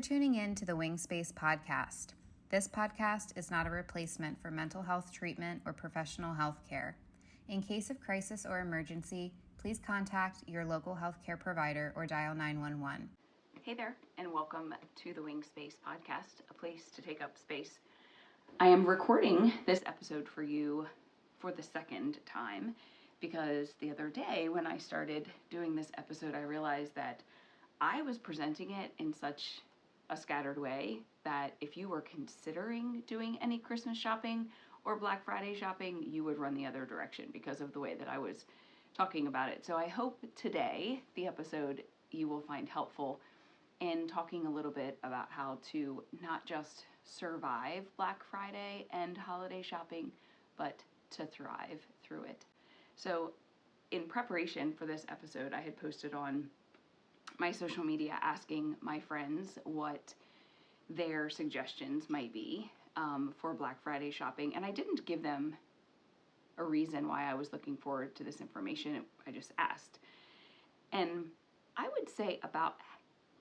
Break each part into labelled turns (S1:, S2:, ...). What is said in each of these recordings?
S1: for tuning in to the WingSpace podcast. This podcast is not a replacement for mental health treatment or professional health care. In case of crisis or emergency, please contact your local healthcare provider or dial 911.
S2: Hey there, and welcome to the WingSpace podcast, a place to take up space. I am recording this episode for you for the second time because the other day when I started doing this episode, I realized that I was presenting it in such a scattered way that if you were considering doing any Christmas shopping or Black Friday shopping, you would run the other direction because of the way that I was talking about it. So I hope today, the episode, you will find helpful in talking a little bit about how to not just survive Black Friday and holiday shopping, but to thrive through it. So in preparation for this episode, I had posted on my social media asking my friends what their suggestions might be for Black Friday shopping. And I didn't give them a reason why I was looking forward to this information. I just asked. And I would say about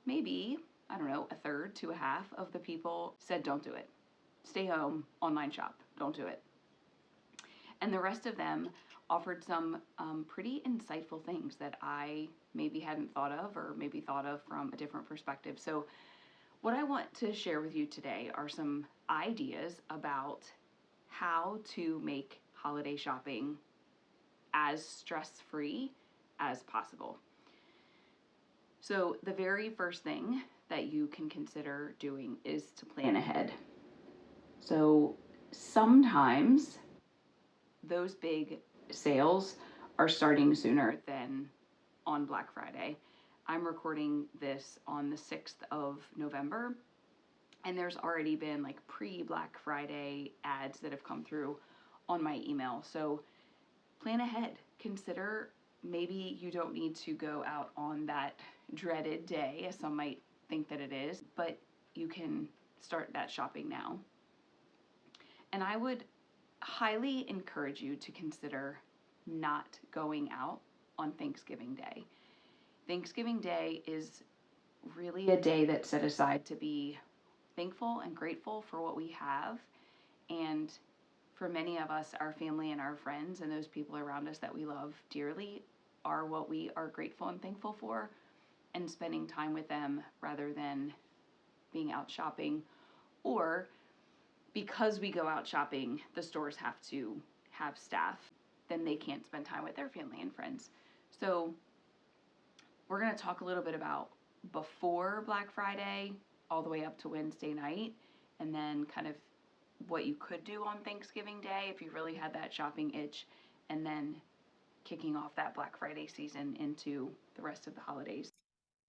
S2: maybe, I don't know, a third to a half of the people said don't do it. Stay home, online shop, don't do it. And the rest of them offered some pretty insightful things that I maybe hadn't thought of or maybe thought of from a different perspective. So what I want to share with you today are some ideas about how to make holiday shopping as stress-free as possible. So the very first thing that you can consider doing is to plan ahead. So sometimes those big sales are starting sooner than on Black Friday. I'm recording this on the 6th of November, and there's already been like pre-Black Friday ads that have come through on my email. So plan ahead. Consider maybe you don't need to go out on that dreaded day, as some might think that it is, but you can start that shopping now. And I would highly encourage you to consider not going out on Thanksgiving Day. Thanksgiving Day is really a day that's set aside to be thankful and grateful for what we have. And for many of us, our family and our friends and those people around us that we love dearly are what we are grateful and thankful for, and spending time with them rather than being out shopping. Or because we go out shopping, the stores have to have staff, then they can't spend time with their family and friends. So we're going to talk a little bit about before Black Friday all the way up to Wednesday night, and then kind of what you could do on Thanksgiving Day if you really had that shopping itch, and then kicking off that Black Friday season into the rest of the holidays.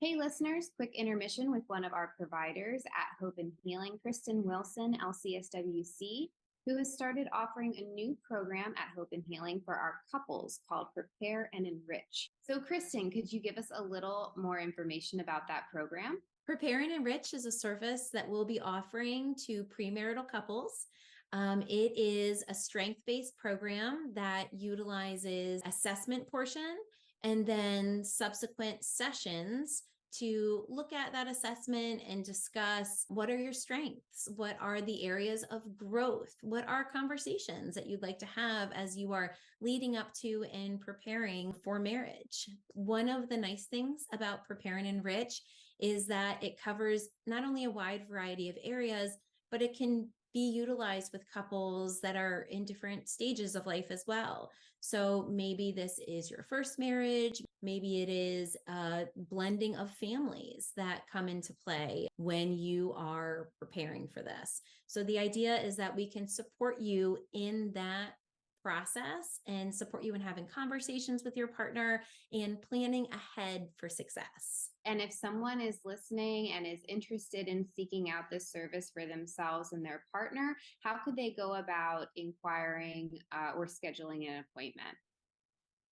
S3: Hey listeners, quick intermission with one of our providers at Hope and Healing, Kristen Wilson, LCSWC, who has started offering a new program at Hope and Healing for our couples called Prepare and Enrich. So Kristen, could you give us a little more information about that program?
S4: Prepare and Enrich is a service that we'll be offering to premarital couples. It is a strength-based program that utilizes assessment portion and then subsequent sessions to look at that assessment and discuss what are your strengths, what are the areas of growth, what are conversations that you'd like to have as you are leading up to and preparing for marriage. One of the nice things about Prepare and Enrich is that it covers not only a wide variety of areas, but it can be utilized with couples that are in different stages of life as well. So maybe this is your first marriage. Maybe it is a blending of families that come into play when you are preparing for this. So the idea is that we can support you in that process and support you in having conversations with your partner and planning ahead for success.
S3: And if someone is listening and is interested in seeking out this service for themselves and their partner, how could they go about inquiring or scheduling an appointment?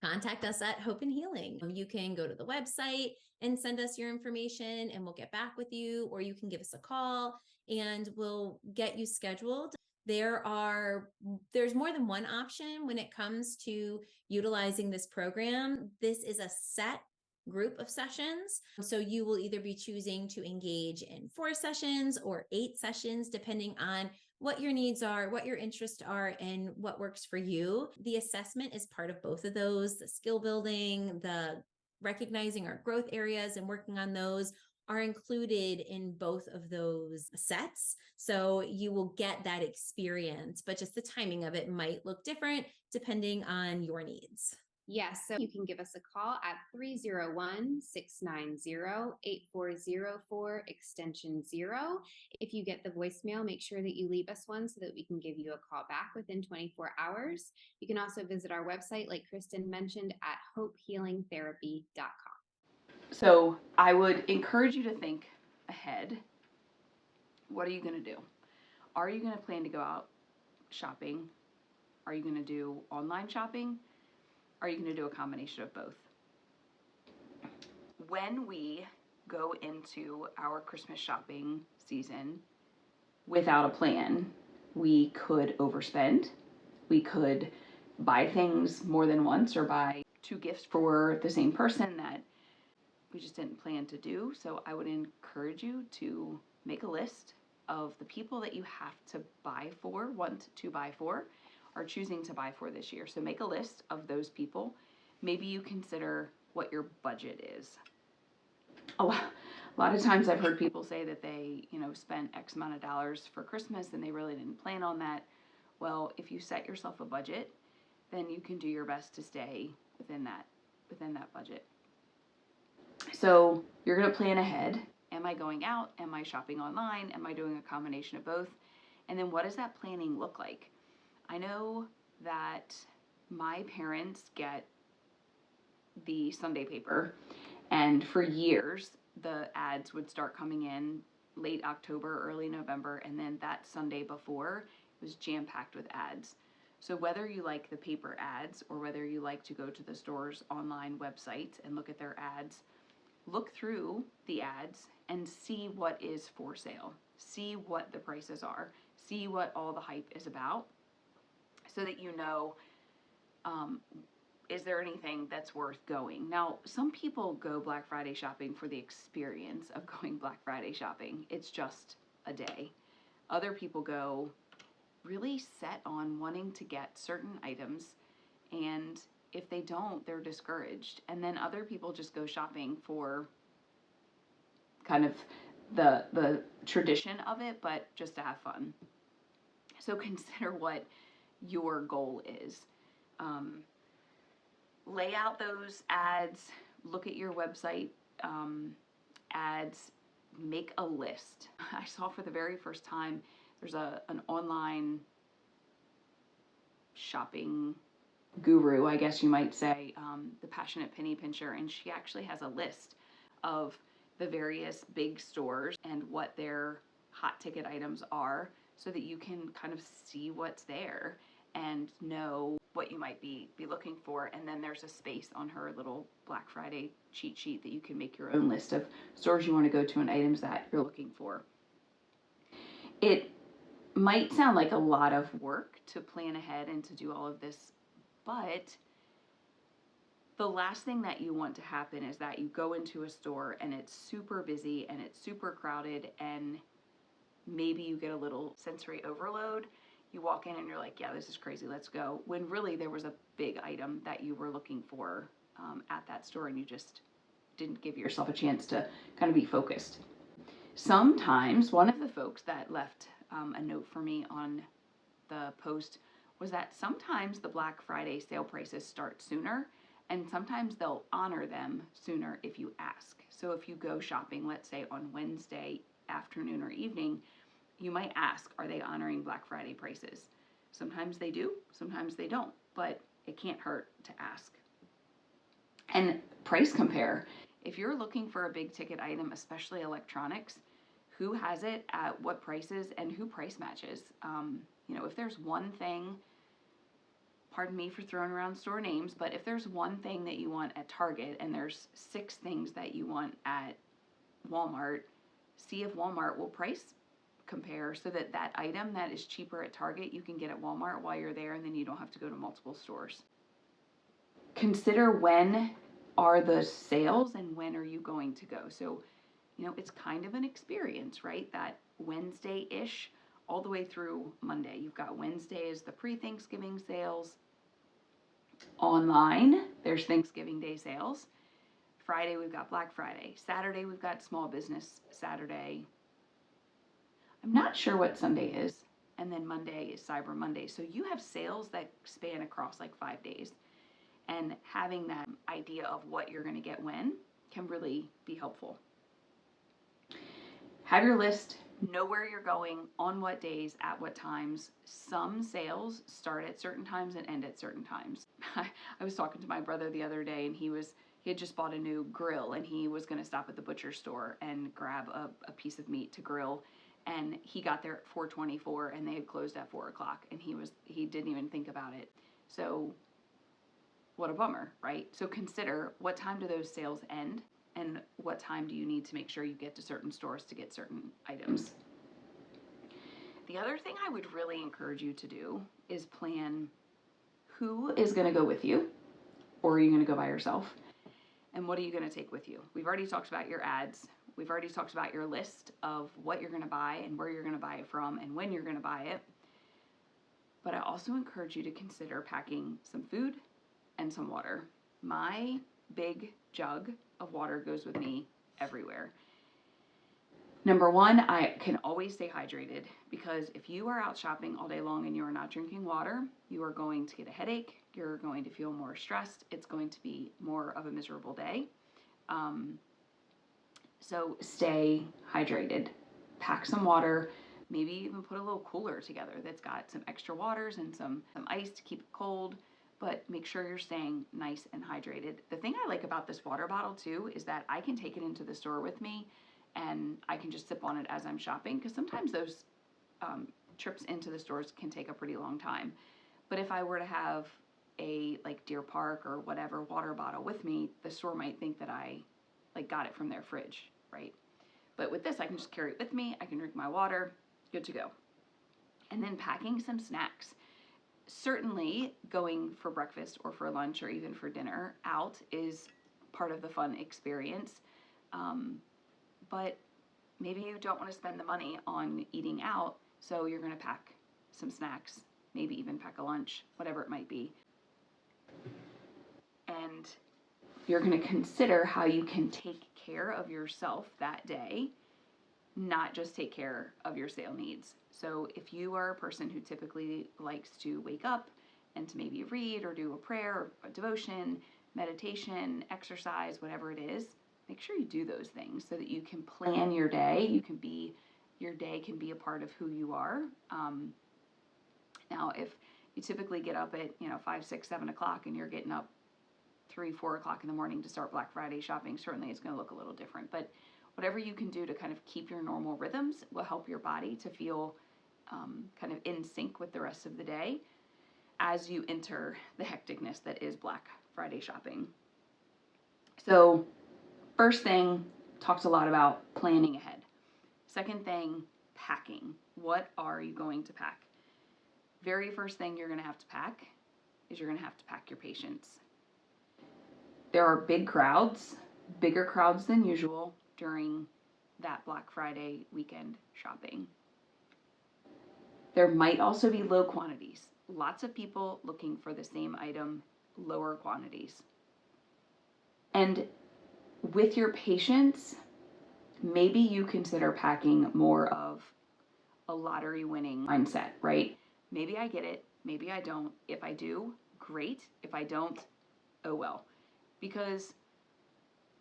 S4: Contact us at Hope and Healing. You can go to the website and send us your information and we'll get back with you, or you can give us a call and we'll get you scheduled. There's more than one option when it comes to utilizing this program. This is a set group of sessions. So you will either be choosing to engage in 4 sessions or 8 sessions, depending on what your needs are, what your interests are, and what works for you. The assessment is part of both of those. The skill building, the recognizing our growth areas and working on those are included in both of those sets. So you will get that experience, but just the timing of it might look different depending on your needs.
S3: Yes, so you can give us a call at 301-690-8404 extension 0. If you get the voicemail, make sure that you leave us one so that we can give you a call back within 24 hours. You can also visit our website, like Kristen mentioned, at hopehealingtherapy.com.
S2: So I would encourage you to think ahead. What are you going to do? Are you going to plan to go out shopping? Are you going to do online shopping? Are you going to do a combination of both? When we go into our Christmas shopping season without a plan, we could overspend. We could buy things more than once or buy 2 gifts for the same person that we just didn't plan to do. So I would encourage you to make a list of the people that you have to buy for, want to buy for, are choosing to buy for this year. So make a list of those people. Maybe you consider what your budget is. A lot of times I've heard people say that they, spent X amount of dollars for Christmas and they really didn't plan on that. Well, if you set yourself a budget, then you can do your best to stay within that budget. So you're going to plan ahead. Am I going out? Am I shopping online? Am I doing a combination of both? And then what does that planning look like? I know that my parents get the Sunday paper, and for years the ads would start coming in late October, early November, and then that Sunday before it was jam-packed with ads. So whether you like the paper ads or whether you like to go to the store's online website and look at their ads, look through the ads and see what is for sale. See what the prices are. See what all the hype is about so that you know, is there anything that's worth going? Now, some people go Black Friday shopping for the experience of going Black Friday shopping. It's just a day. Other people go really set on wanting to get certain items, and if they don't, they're discouraged. And then other people just go shopping for kind of the tradition of it, but just to have fun. So consider what your goal is. Lay out those ads, look at your website ads, make a list. I saw for the very first time, there's an online shopping guru, I guess you might say, the Passionate Penny Pincher, and she actually has a list of the various big stores and what their hot ticket items are so that you can kind of see what's there and know what you might be looking for. And then there's a space on her little Black Friday cheat sheet that you can make your own list of stores you want to go to and items that you're looking for. It might sound like a lot of work to plan ahead and to do all of this, but the last thing that you want to happen is that you go into a store and it's super busy and it's super crowded and maybe you get a little sensory overload. You walk in and you're like, yeah, this is crazy, let's go. When really there was a big item that you were looking for at that store and you just didn't give yourself a chance to kind of be focused. Sometimes one of the folks that left a note for me on the post was that sometimes the Black Friday sale prices start sooner and sometimes they'll honor them sooner if you ask. So if you go shopping, let's say on Wednesday afternoon or evening, you might ask, are they honoring Black Friday prices? Sometimes they do, sometimes they don't, but it can't hurt to ask. And price compare. If you're looking for a big ticket item, especially electronics, who has it at what prices and who price matches? If there's one thing, pardon me for throwing around store names, but if there's one thing that you want at Target and there's 6 things that you want at Walmart, see if Walmart will price compare so that that item that is cheaper at Target you can get at Walmart while you're there, and then you don't have to go to multiple stores. Consider when are the sales and when are you going to go? So, it's kind of an experience, right? That Wednesday-ish all the way through Monday. You've got Wednesday is the pre-Thanksgiving sales. Online, there's Thanksgiving Day sales. Friday, we've got Black Friday. Saturday, we've got Small Business Saturday. I'm not sure what Sunday is. And then Monday is Cyber Monday. So you have sales that span across like 5 days. And having that idea of what you're going to get when can really be helpful. Have your list, know where you're going, on what days, at what times. Some sales start at certain times and end at certain times. I was talking to my brother the other day, and he had just bought a new grill, and he was going to stop at the butcher store and grab a piece of meat to grill. And he got there at 4:24, and they had closed at 4 o'clock, and he didn't even think about it. So what a bummer, right? So consider, what time do those sales end? And what time do you need to make sure you get to certain stores to get certain items? The other thing I would really encourage you to do is plan who is going to go with you, or are you going to go by yourself? And what are you going to take with you? We've already talked about your ads. We've already talked about your list of what you're going to buy and where you're going to buy it from and when you're going to buy it. But I also encourage you to consider packing some food and some water. My big jug of water goes with me everywhere. Number one, I can always stay hydrated, because if you are out shopping all day long and you are not drinking water, you are going to get a headache. You're going to feel more stressed. It's going to be more of a miserable day. So stay hydrated. Pack some water. Maybe even put a little cooler together that's got some extra waters and some ice to keep it cold. But make sure you're staying nice and hydrated. The thing I like about this water bottle too is that I can take it into the store with me, and I can just sip on it as I'm shopping, because sometimes those trips into the stores can take a pretty long time. But if I were to have a like Deer Park or whatever water bottle with me, the store might think that I like got it from their fridge, right? But with this, I can just carry it with me. I can drink my water, good to go. And then packing some snacks. Certainly going for breakfast or for lunch or even for dinner out is part of the fun experience. But maybe you don't want to spend the money on eating out, so you're going to pack some snacks, maybe even pack a lunch, whatever it might be. And you're going to consider how you can take care of yourself that day, not just take care of your sale needs. So if you are a person who typically likes to wake up and to maybe read or do a prayer or a devotion, meditation, exercise, whatever it is, make sure you do those things so that you can plan your day. Your day can be a part of who you are. Now, if you typically get up at 5, 6, 7 o'clock and you're getting up 3, 4 o'clock in the morning to start Black Friday shopping, certainly it's going to look a little different. But whatever you can do to kind of keep your normal rhythms will help your body to feel kind of in sync with the rest of the day as you enter the hecticness that is Black Friday shopping. So first thing, talked a lot about planning ahead. Second thing, packing. What are you going to pack? Very first thing you're going to have to pack is you're going to have to pack your patience. There are big crowds, bigger crowds than usual during that Black Friday weekend shopping. There might also be low quantities. Lots of people looking for the same item, lower quantities. And with your patience, maybe you consider packing more of a lottery winning mindset, right? Maybe I get it, maybe I don't. If I do, great. If I don't, oh well. Because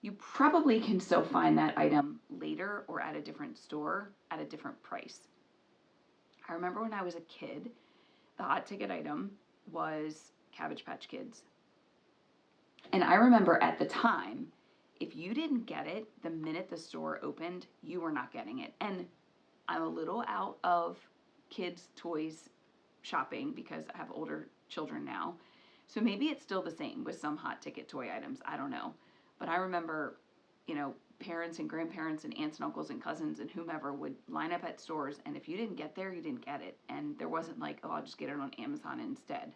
S2: you probably can still find that item later or at a different store at a different price. I remember when I was a kid, the hot ticket item was Cabbage Patch Kids. And I remember at the time, if you didn't get it the minute the store opened, you were not getting it. And I'm a little out of kids' toys shopping because I have older children now. So maybe it's still the same with some hot ticket toy items. I don't know. But I remember, parents and grandparents and aunts and uncles and cousins and whomever would line up at stores. And if you didn't get there, you didn't get it. And there wasn't like, oh, I'll just get it on Amazon instead.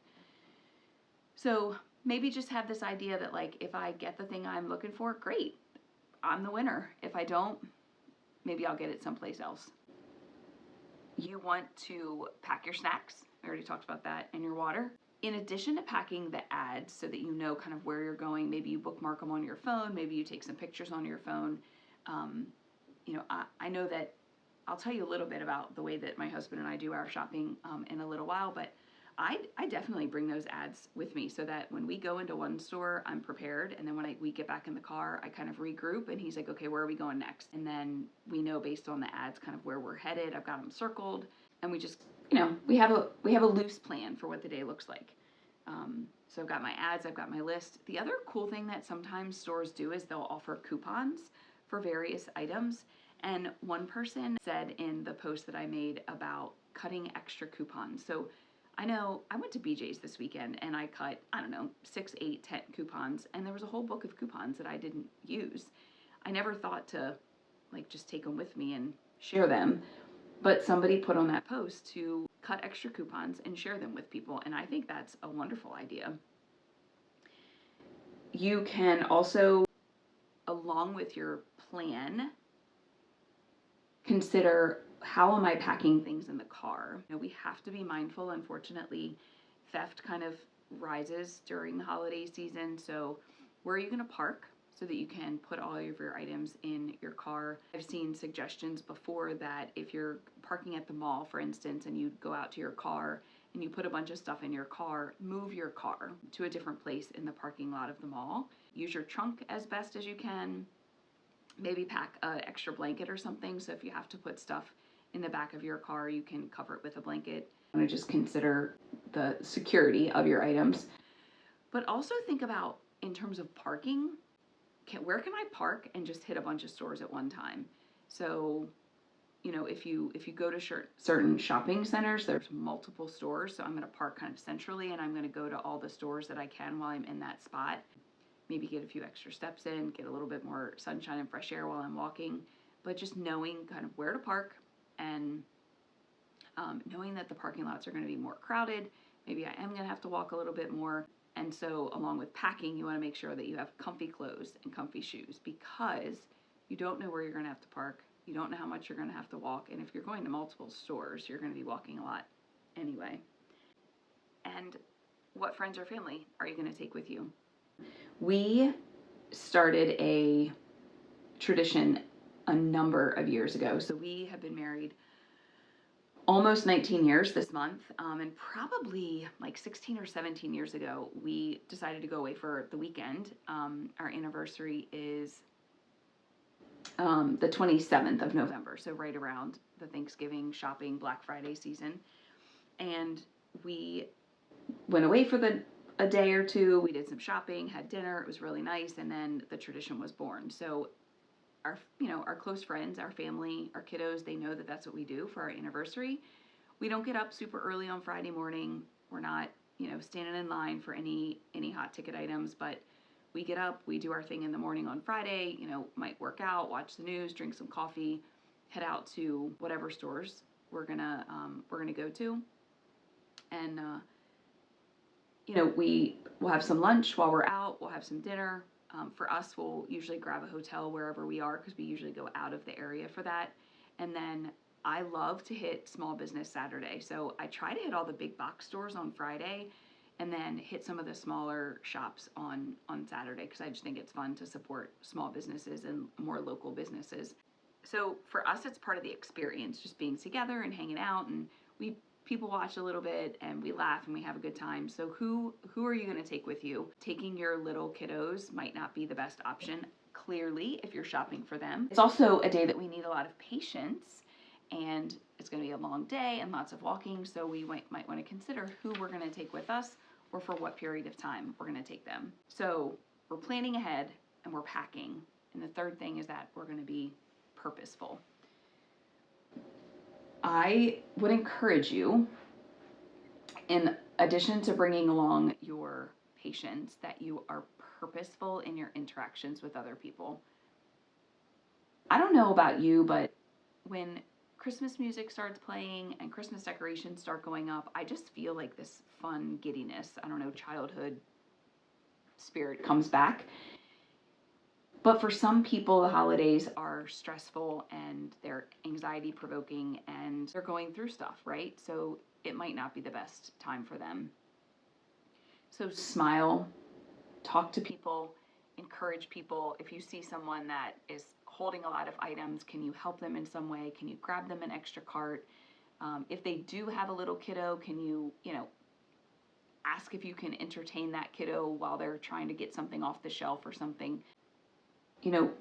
S2: So maybe just have this idea that like, if I get the thing I'm looking for, great, I'm the winner. If I don't, maybe I'll get it someplace else. You want to pack your snacks. I already talked about that, and your water. In addition to packing the ads so that you know kind of where you're going, maybe you bookmark them on your phone, maybe you take some pictures on your phone. I know that I'll tell you a little bit about the way that my husband and I do our shopping in a little while, but I definitely bring those ads with me so that when we go into one store, I'm prepared. And then when we get back in the car, I kind of regroup and he's like, okay, where are we going next? And then we know based on the ads kind of where we're headed. I've got them circled and we just, we have a loose plan for what the day looks like. So I've got my ads, I've got my list. The other cool thing that sometimes stores do is they'll offer coupons for various items. And one person said in the post that I made about cutting extra coupons. So I know I went to BJ's this weekend and I cut, 6, 8, 10 coupons, and there was a whole book of coupons that I didn't use. I never thought to just take them with me and share them, but somebody put on that post to cut extra coupons and share them with people, and I think that's a wonderful idea. You can also, along with your plan, consider, how am I packing things in the car? We have to be mindful. Unfortunately, theft kind of rises during the holiday season. So where are you going to park so that you can put all of your items in your car? I've seen suggestions before that if you're parking at the mall, for instance, and you go out to your car and you put a bunch of stuff in your car, move your car to a different place in the parking lot of the mall. Use your trunk as best as you can. Maybe pack an extra blanket or something, so if you have to put stuff in the back of your car, you can cover it with a blanket. I want to just consider the security of your items. But also think about, in terms of parking, where can I park and just hit a bunch of stores at one time? So, if you go to certain shopping centers, there's multiple stores, so I'm going to park kind of centrally, and I'm going to go to all the stores that I can while I'm in that spot. Maybe get a few extra steps in, get a little bit more sunshine and fresh air while I'm walking, but just knowing kind of where to park and knowing that the parking lots are going to be more crowded. Maybe I am going to have to walk a little bit more. And so along with packing, you want to make sure that you have comfy clothes and comfy shoes, because you don't know where you're going to have to park. You don't know how much you're going to have to walk. And if you're going to multiple stores, you're going to be walking a lot anyway. And what friends or family are you going to take with you? We started a tradition a number of years ago. So we have been married almost 19 years this month. And probably 16 or 17 years ago, we decided to go away for the weekend. Our anniversary is the 27th of November. So right around the Thanksgiving shopping, Black Friday season. And we went away for a day or two. We did some shopping, had dinner. It was really nice. And then the tradition was born. So our close friends, our family, our kiddos, they know that that's what we do for our anniversary. We don't get up super early on Friday morning. We're not, standing in line for any hot ticket items, but we get up, we do our thing in the morning on Friday, might work out, watch the news, drink some coffee, head out to whatever stores we're gonna go to. And, we'll have some lunch while we're out. We'll have some dinner. For us, we'll usually grab a hotel wherever we are, because we usually go out of the area for that. And then I love to hit Small Business Saturday. So I try to hit all the big box stores on Friday and then hit some of the smaller shops on Saturday, because I just think it's fun to support small businesses and more local businesses. So for us, it's part of the experience, just being together and hanging out, and people watch a little bit and we laugh and we have a good time. So who are you going to take with you? Taking your little kiddos might not be the best option, clearly, if you're shopping for them. It's also a day that we need a lot of patience, and it's going to be a long day and lots of walking. So we might want to consider who we're going to take with us, or for what period of time we're going to take them. So we're planning ahead and we're packing. And the third thing is that we're going to be purposeful. I would encourage you, in addition to bringing along your patience, that you are purposeful in your interactions with other people. I don't know about you, but when Christmas music starts playing and Christmas decorations start going up, I just feel like this fun giddiness, childhood spirit comes back. But for some people, the holidays are stressful and they're anxiety provoking and they're going through stuff, right? So it might not be the best time for them. So smile, talk to people, encourage people. If you see someone that is holding a lot of items, can you help them in some way? Can you grab them an extra cart? If they do have a little kiddo, can you, ask if you can entertain that kiddo while they're trying to get something off the shelf or something?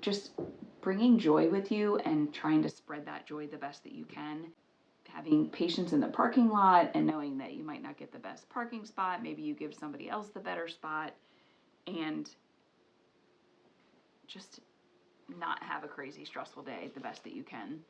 S2: Just bringing joy with you and trying to spread that joy the best that you can. Having patience in the parking lot and knowing that you might not get the best parking spot. Maybe you give somebody else the better spot, and just not have a crazy stressful day the best that you can.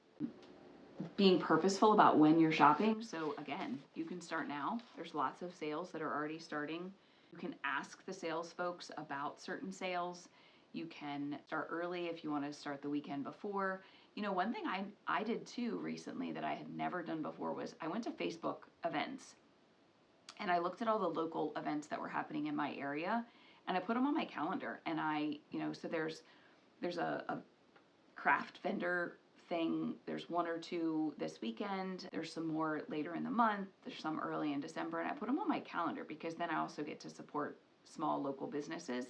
S2: Being purposeful about when you're shopping. So again, you can start now. There's lots of sales that are already starting. You can ask the sales folks about certain sales. You can start early if you want to start the weekend before. One thing I did too recently that I had never done before was I went to Facebook events and I looked at all the local events that were happening in my area and I put them on my calendar. And so there's a craft vendor thing. There's one or two this weekend. There's some more later in the month. There's some early in December. And I put them on my calendar because then I also get to support small local businesses.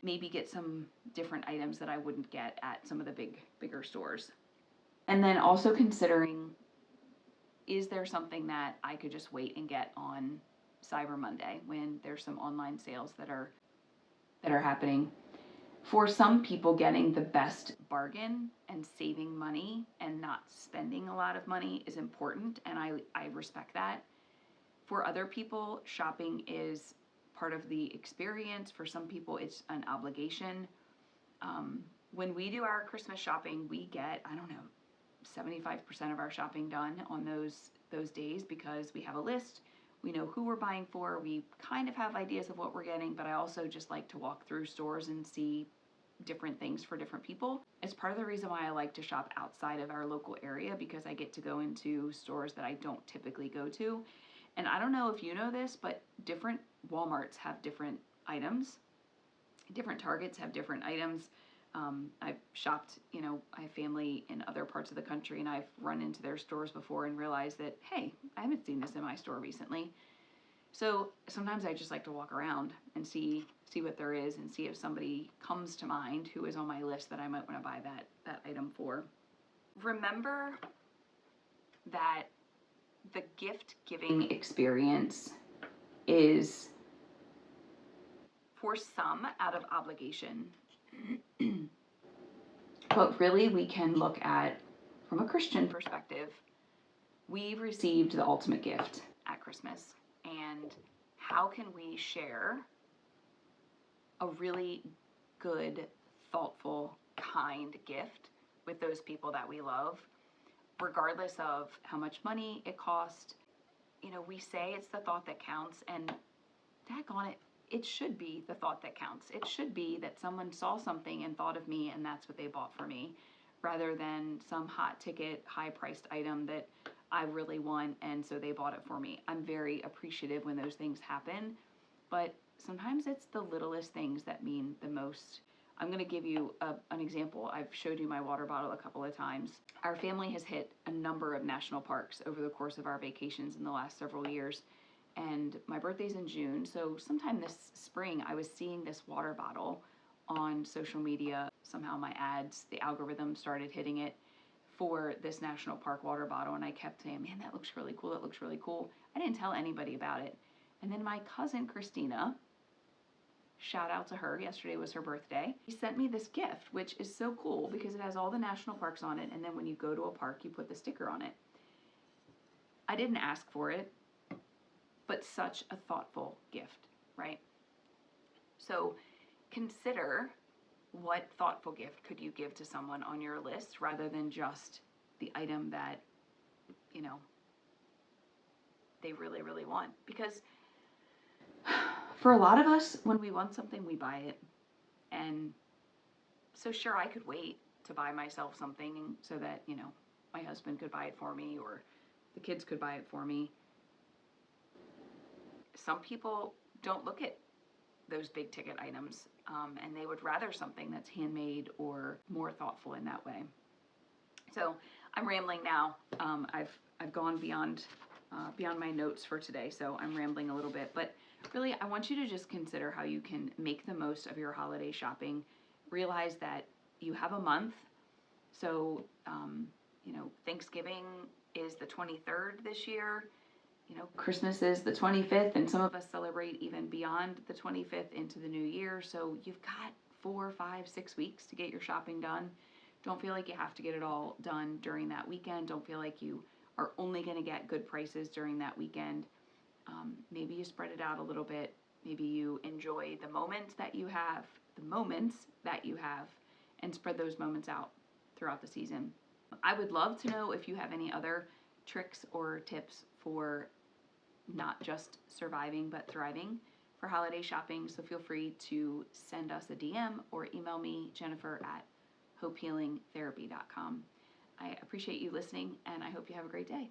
S2: Maybe get some different items that I wouldn't get at some of the bigger stores. And then also considering, is there something that I could just wait and get on Cyber Monday when there's some online sales that are happening? For some people, getting the best bargain and saving money and not spending a lot of money is important, and I respect that. For other people, shopping is part of the experience. For some people, it's an obligation. When we do our Christmas shopping, we get, 75% of our shopping done on those days because we have a list. We know who we're buying for. We kind of have ideas of what we're getting, but I also just like to walk through stores and see different things for different people. It's part of the reason why I like to shop outside of our local area because I get to go into stores that I don't typically go to. And I don't know if you know this, but different Walmarts have different items. Different Targets have different items. I've shopped, I have family in other parts of the country and I've run into their stores before and realized that, hey, I haven't seen this in my store recently. So sometimes I just like to walk around and see what there is and see if somebody comes to mind who is on my list that I might want to buy that item for. Remember that the gift giving experience is for some out of obligation. But really we can look at, from a Christian perspective, we've received the ultimate gift at Christmas. And how can we share a really good, thoughtful, kind gift with those people that we love, regardless of how much money it cost? We say it's the thought that counts, and daggone it, it should be the thought that counts. It should be that someone saw something and thought of me, and that's what they bought for me, rather than some hot ticket, high-priced item that I really want, and so they bought it for me. I'm very appreciative when those things happen, but sometimes it's the littlest things that mean the most. I'm going to give you an example. I've showed you my water bottle a couple of times. Our family has hit a number of national parks over the course of our vacations in the last several years, and my birthday's in June, so sometime this spring I was seeing this water bottle on social media. Somehow my ads, the algorithm started hitting it for this national park water bottle, and I kept saying, man, that looks really cool, that looks really cool. I didn't tell anybody about it. And then my cousin Christina, shout out to her, yesterday was her birthday, she sent me this gift, which is so cool because it has all the national parks on it, and then when you go to a park, you put the sticker on it. I didn't ask for it, but such a thoughtful gift, right? So consider, what thoughtful gift could you give to someone on your list rather than just the item that, they really, really want? Because for a lot of us, when we want something, we buy it. And so sure, I could wait to buy myself something so that, my husband could buy it for me or the kids could buy it for me. Some people don't look at those big ticket items, and they would rather something that's handmade or more thoughtful in that way. So I'm rambling now. I've gone beyond my notes for today, so I'm rambling a little bit. But really, I want you to just consider how you can make the most of your holiday shopping. Realize that you have a month. So, Thanksgiving is the 23rd this year. Christmas is the 25th, and some of us celebrate even beyond the 25th into the new year. So you've got 4, 5, 6 weeks to get your shopping done. Don't feel like you have to get it all done during that weekend. Don't feel like you are only going to get good prices during that weekend. Maybe you spread it out a little bit. Maybe you enjoy the moments that you have, and spread those moments out throughout the season. I would love to know if you have any other tricks or tips for not just surviving but thriving for holiday shopping. So feel free to send us a DM or email me, Jennifer, at hopehealingtherapy.com. I appreciate you listening, and I hope you have a great day.